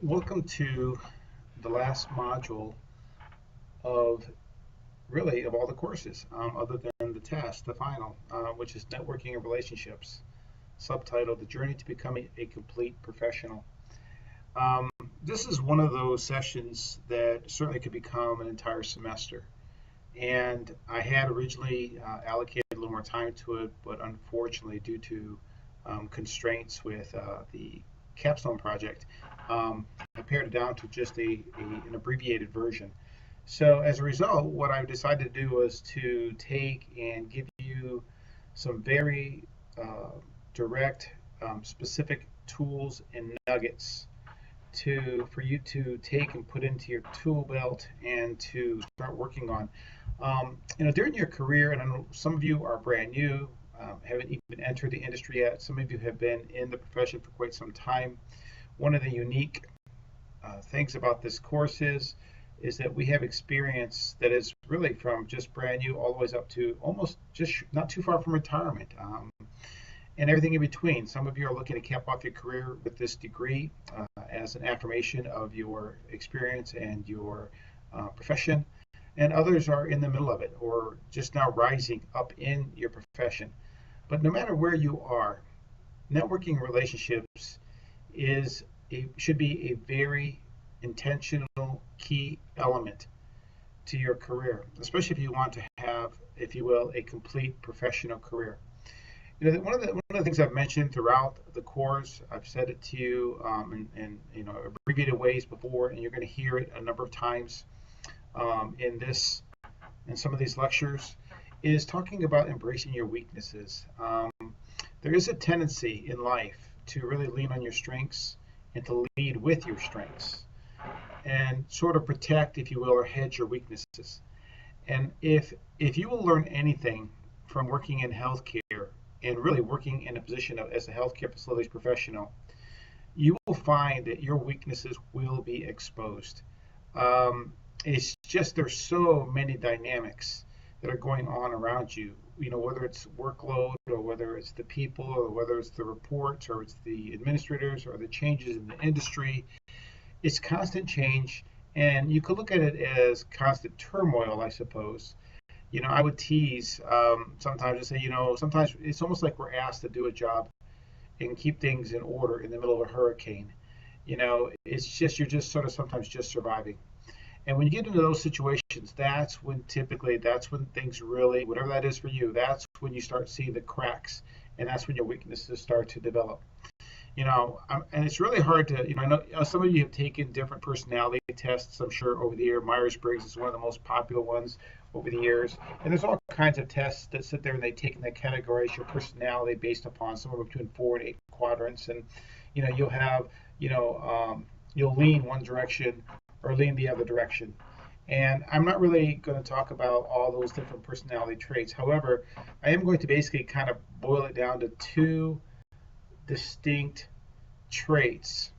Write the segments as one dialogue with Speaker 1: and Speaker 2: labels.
Speaker 1: Welcome to the last module of of all the courses, other than the test, the final, which is networking and relationships, subtitled The Journey to Becoming a Complete Professional. Um, this is one of those sessions that certainly could become an entire semester. And I had originally allocated a little more time to it, but unfortunately, due to constraints with the capstone project, I pared it down to just an abbreviated version. So as a result, what I decided to do was to take and give you some very direct, specific tools and nuggets for you to take and put into your tool belt and to start working on. During your career, and I know some of you are brand new, haven't even entered the industry yet. Some of you have been in the profession for quite some time. One of the unique things about this course is that we have experience that is really from just brand new all the way up to almost just not too far from retirement, and everything in between. Some of you are looking to cap off your career with this degree as an affirmation of your experience and your profession, and others are in the middle of it or just now rising up in your profession. But no matter where you are, networking relationships should be a very intentional key element to your career, especially if you want to have, if you will, a complete professional career. One of the things I've mentioned throughout the course, I've said it to you in abbreviated ways before, and you're going to hear it a number of times in some of these lectures, is talking about embracing your weaknesses. There is a tendency in life to really lean on your strengths and to lead with your strengths and sort of protect, if you will, or hedge your weaknesses. And if you will learn anything from working in healthcare and really working in a position as a healthcare facilities professional, you will find that your weaknesses will be exposed. It's just there's so many dynamics that are going on around you. Whether it's workload or whether it's the people or whether it's the reports or it's the administrators or the changes in the industry. It's constant change, and you could look at it as constant turmoil, I suppose. I would tease sometimes and say, sometimes it's almost like we're asked to do a job and keep things in order in the middle of a hurricane. It's just you're just sort of sometimes just surviving. And when you get into those situations, that's when things really, whatever that is for you, that's when you start seeing the cracks, and that's when your weaknesses start to develop. And it's really hard to, I know some of you have taken different personality tests, I'm sure, over the year. Myers-Briggs is one of the most popular ones over the years. And there's all kinds of tests that sit there and they take and they categorize your personality based upon somewhere between 4 and 8 quadrants. And, you'll have, you'll lean one direction or lean the other direction. And I'm not really going to talk about all those different personality traits. However, I am going to basically kind of boil it down to two distinct traits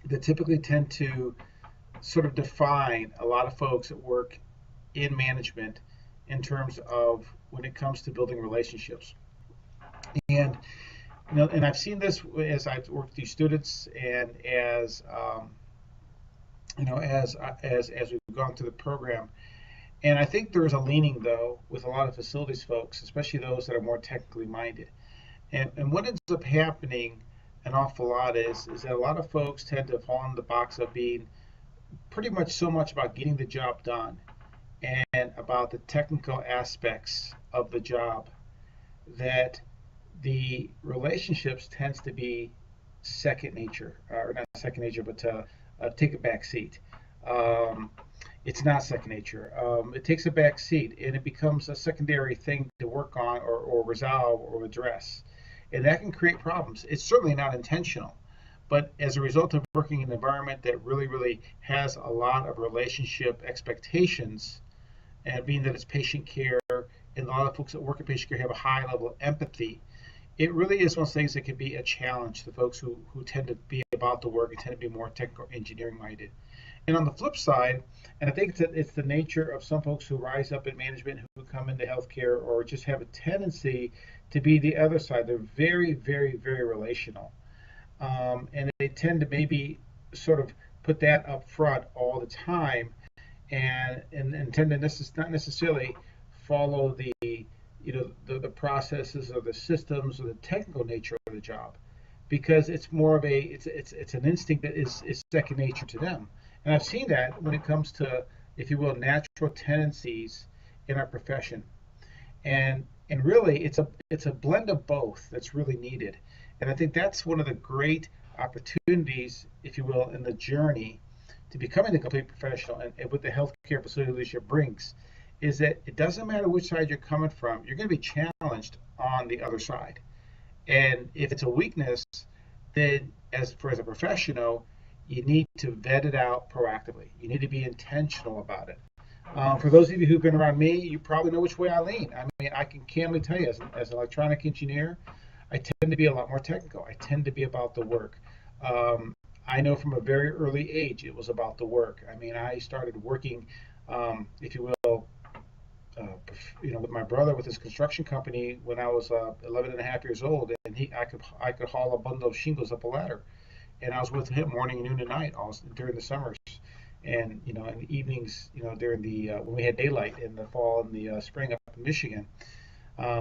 Speaker 1: that typically tend to sort of define a lot of folks that work in management in terms of when it comes to building relationships. And and I've seen this as I've worked with these students and as as we've gone through the program. And I think there's a leaning, though, with a lot of facilities folks, especially those that are more technically minded. And what ends up happening an awful lot is that a lot of folks tend to fall in the box of being pretty much so much about getting the job done and about the technical aspects of the job that the relationships tends to be second nature, or not second nature, but take a back seat. It's not second nature. It takes a back seat and it becomes a secondary thing to work on or resolve or address. And that can create problems. It's certainly not intentional, but as a result of working in an environment that really, really has a lot of relationship expectations, and being that it's patient care, and a lot of folks that work in patient care have a high level of empathy, it really is one of those things that can be a challenge to folks who tend to be about the work and tend to be more technical engineering minded. And on the flip side, and I think it's the nature of some folks who rise up in management who come into healthcare or just have a tendency to be the other side. They're very, very, very relational. And they tend to maybe sort of put that up front all the time, and tend to not necessarily follow the processes or the systems or the technical nature of the job, because it's more of a it's an instinct that is second nature to them. And I've seen that when it comes to, if you will, natural tendencies in our profession. And really it's a blend of both that's really needed. And I think that's one of the great opportunities, if you will, in the journey to becoming a complete professional, and what the healthcare facility leadership brings, is that it doesn't matter which side you're coming from, you're going to be challenged on the other side. And if it's a weakness, then as a professional, you need to vet it out proactively. You need to be intentional about it. For those of you who've been around me, you probably know which way I lean. I mean, I can candidly tell you, as an electronic engineer, I tend to be a lot more technical. I tend to be about the work. Um, I know from a very early age it was about the work. I mean, I started working, if you will, with my brother with his construction company when I was 11 and a half years old, and I could haul a bundle of shingles up a ladder, and I was with him morning, noon, and night all during the summers, and in the evenings, during the when we had daylight in the fall and the spring up in Michigan,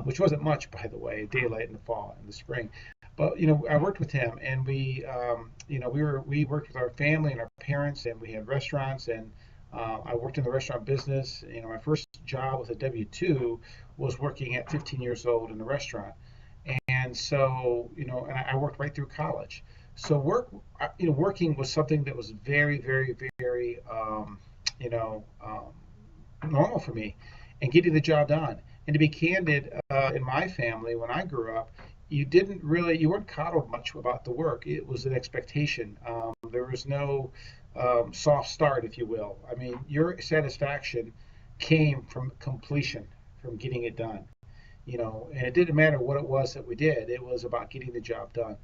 Speaker 1: which wasn't much, by the way, daylight in the fall and the spring. But I worked with him, and we worked with our family and our parents, and we had restaurants, and I worked in the restaurant business. My first job with a W-2 was working at 15 years old in a restaurant, and so and I worked right through college. So working was something that was very, very, very you know um, normal for me, and getting the job done. And to be candid, in my family, when I grew up, you weren't coddled much about the work. It was an expectation. There was no soft start, if you will. I mean, your satisfaction came from completion, from getting it done. And it didn't matter what it was that we did. It was about getting the job done.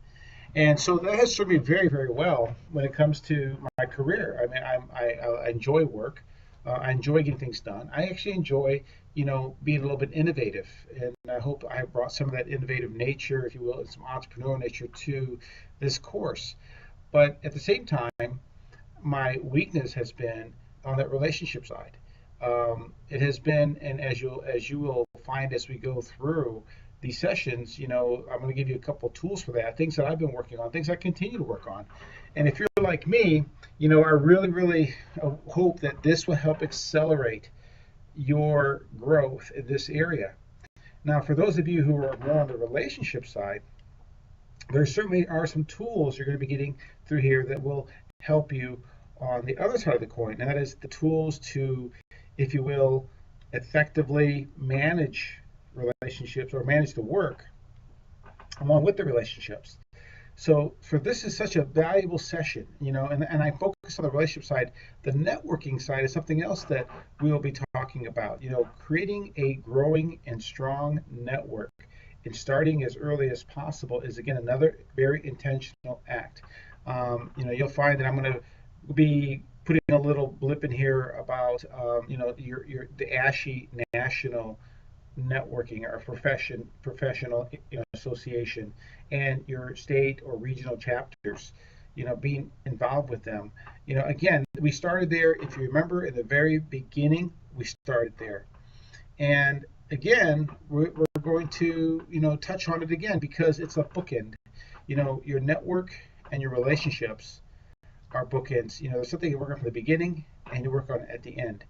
Speaker 1: And so that has served me very, very well when it comes to my career. I mean, I enjoy work. I enjoy getting things done. I actually enjoy, being a little bit innovative. And I hope I have brought some of that innovative nature, if you will, and some entrepreneurial nature to this course. But at the same time, my weakness has been on that relationship side. It has been, and as you will find as we go through these sessions, I'm going to give you a couple of tools for that, things that I've been working on, things I continue to work on. And if you're like me, I really, really hope that this will help accelerate your growth in this area. Now, for those of you who are more on the relationship side, there certainly are some tools you're going to be getting through here that will help you on the other side of the coin, and that is the tools to, if you will, effectively manage relationships or manage the work along with the relationships. So for this is such a valuable session, and I focus on the relationship side. The networking side is something else that we will be talking about. Creating a growing and strong network and starting as early as possible is again another very intentional act. You'll find that I'm going to be putting a little blip in here about the ASHI National Networking or professional association, and your state or regional chapters, being involved with them. Again, we started there. If you remember, in the very beginning, we started there. And again, we're going to touch on it again because it's a bookend. Your network and your relationships are bookends. There's something you work on from the beginning and you work on at the end.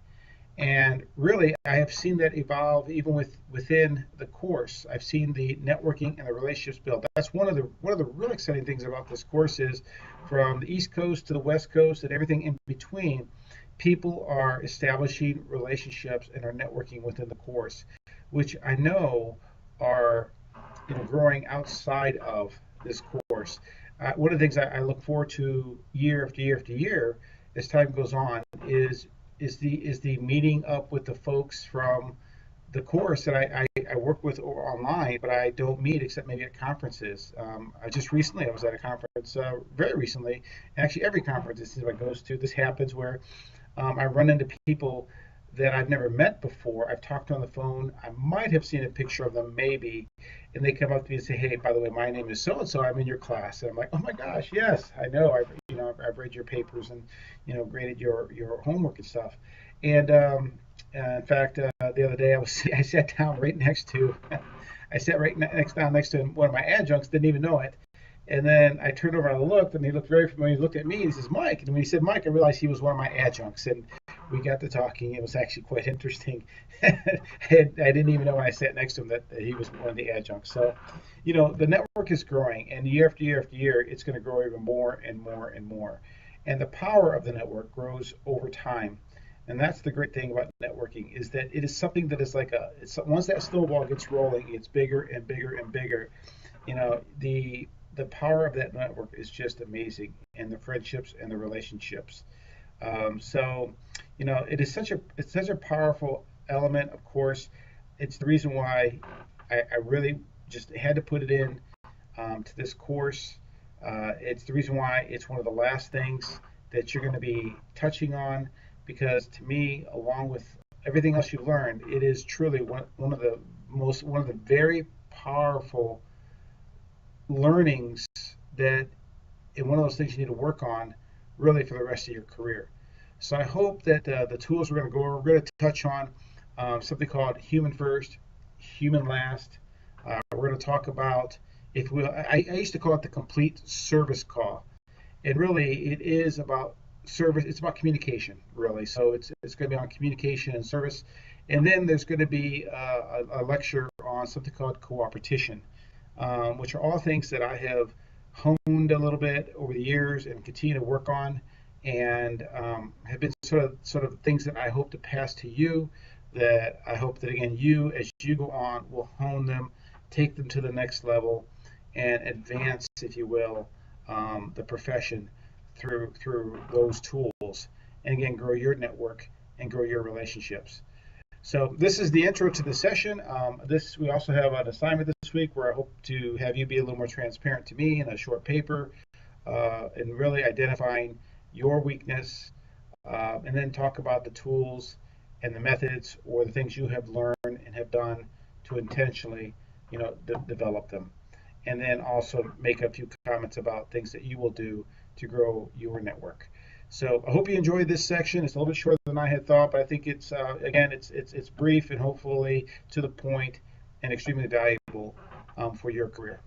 Speaker 1: And really, I have seen that evolve even within the course. I've seen the networking and the relationships build. That's one of the really exciting things about this course is, from the East Coast to the West Coast and everything in between, people are establishing relationships and are networking within the course, which I know are growing outside of this course. One of the things I look forward to year after year after year as time goes on is the meeting up with the folks from the course that I work with online, but I don't meet except maybe at conferences. I was at a conference very recently. Actually, every conference it seems like goes to, this happens where I run into people that I've never met before. I've talked on the phone. I might have seen a picture of them, maybe, and they come up to me and say, "Hey, by the way, my name is so and so. I'm in your class." And I'm like, "Oh my gosh, yes, I know. I've read your papers and graded your homework and stuff." And in fact, the other day I sat down right next to I sat right next to one of my adjuncts. Didn't even know it. And then I turned over and I looked, and he looked very familiar. He looked at me and he says, "Mike." And when he said Mike, I realized he was one of my adjuncts. And we got to talking. It was actually quite interesting. I didn't even know when I sat next to him that he was one of the adjuncts. So, the network is growing, and year after year after year, it's going to grow even more and more and more. And the power of the network grows over time. And that's the great thing about networking is that it is something that is like once that snowball gets rolling, it's bigger and bigger and bigger. The power of that network is just amazing, and the friendships and the relationships. So, it's such a powerful element. Of course, it's the reason why I really just had to put it in to this course. It's the reason why it's one of the last things that you're going to be touching on, because to me, along with everything else you've learned, it is truly one of the very powerful learnings that, and one of those things you need to work on really for the rest of your career. So I hope that the tools we're going to go over, we're going to touch on something called human first, human last. We're going to talk about, if we, I used to call it the complete service call. And really, it is about service. It's about communication, really. So it's going to be on communication and service. And then there's going to be a lecture on something called cooperation, which are all things that I have honed a little bit over the years and continue to work on, and have been sort of things that I hope to pass to you. That I hope that again you, as you go on, will hone them, take them to the next level, and advance, if you will, the profession through those tools, and again grow your network and grow your relationships. So this is the intro to the session. We also have an assignment this week where I hope to have you be a little more transparent to me in a short paper, and really identifying your weakness, and then talk about the tools and the methods or the things you have learned and have done to intentionally, develop them. And then also make a few comments about things that you will do to grow your network. So I hope you enjoyed this section. It's a little bit shorter than I had thought, but I think it's again it's brief and hopefully to the point and extremely valuable for your career.